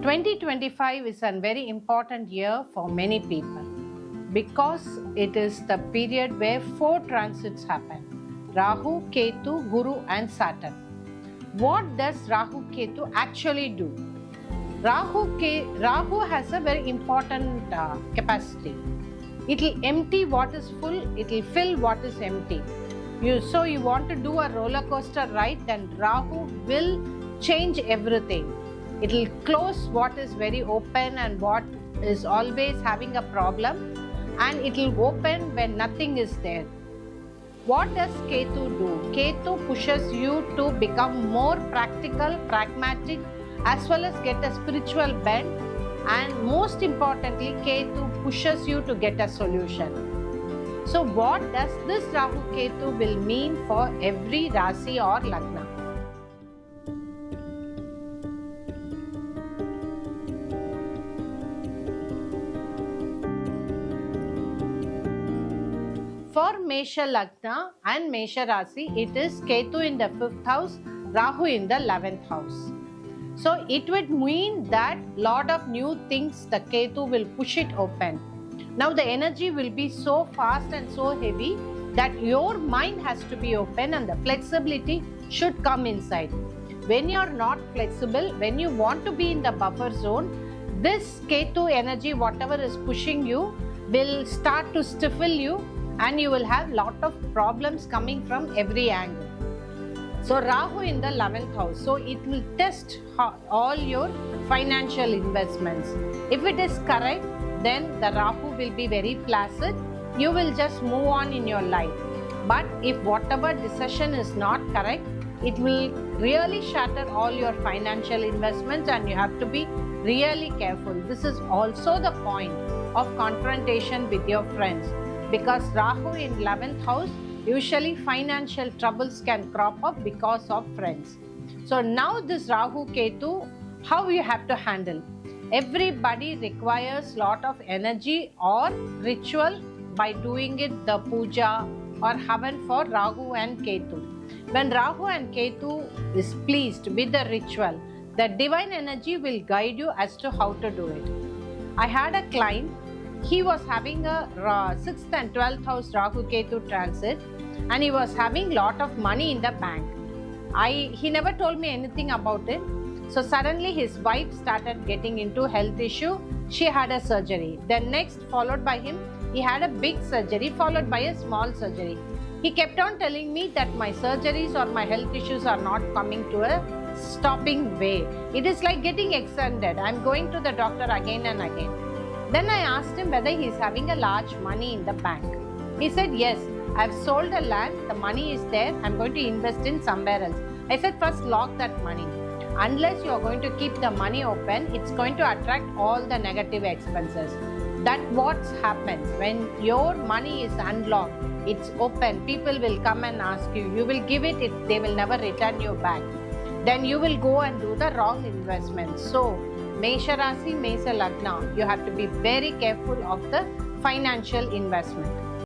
2025 is a very important year for many people because it is the period where 4 transits happen: Rahu, Ketu, Guru and Saturn. What does Rahu Ketu actually do? Rahu has a very important capacity. It will empty what is full, it will fill what is empty. So you want to do a roller coaster ride, then Rahu will change everything. It will close what is very open and what is always having a problem, and it will open when nothing is there. What does Ketu do? Ketu pushes you to become more practical, pragmatic, as well as get a spiritual bent, and most importantly, Ketu pushes you to get a solution. So what does this Rahu Ketu will mean for every Rasi or Lagna? For Mesha Lagna and Mesha Rasi, it is Ketu in the 5th house, Rahu in the 11th house. So it would mean that lot of new things the Ketu will push it open. Now the energy will be so fast and so heavy that your mind has to be open and the flexibility should come inside. When you are not flexible, when you want to be in the buffer zone, this Ketu energy, whatever is pushing you, will start to stifle you, and you will have lot of problems coming from every angle. So Rahu in the 11th house, so it will test all your financial investments. If it is correct, then the Rahu will be very placid. You will just move on in your life. But if whatever decision is not correct, it will really shatter all your financial investments, and you have to be really careful. This is also the point of confrontation with your friends, because Rahu in 11th house, usually financial troubles can crop up because of friends. So now this Rahu Ketu, how you have to handle? Everybody requires lot of energy or ritual by doing it the puja or havan for Rahu and Ketu. When Rahu and Ketu is pleased with the ritual, the divine energy will guide you as to how to do it. I had a client. He was having a 6th and 12th house Rahu Ketu transit, and he was having lot of money in the bank. He never told me anything about it. So suddenly his wife started getting into health issue. She had a surgery. Then next, followed by him, he had a big surgery followed by a small surgery. He kept on telling me that my surgeries or my health issues are not coming to a stopping way. It is like getting extended. I'm going to the doctor again and again. Then I asked him whether he is having a large money in the bank. He said, yes, I've sold the land, the money is there, I'm going to invest in somewhere else. I said, first lock that money. Unless you are going to keep the money open, it's going to attract all the negative expenses. That's what happens when your money is unlocked, it's open, people will come and ask you, you will give it, they will never return you back. Then you will go and do the wrong investments. So Mesha Rasi, Mesha Lagna, you have to be very careful of the financial investment.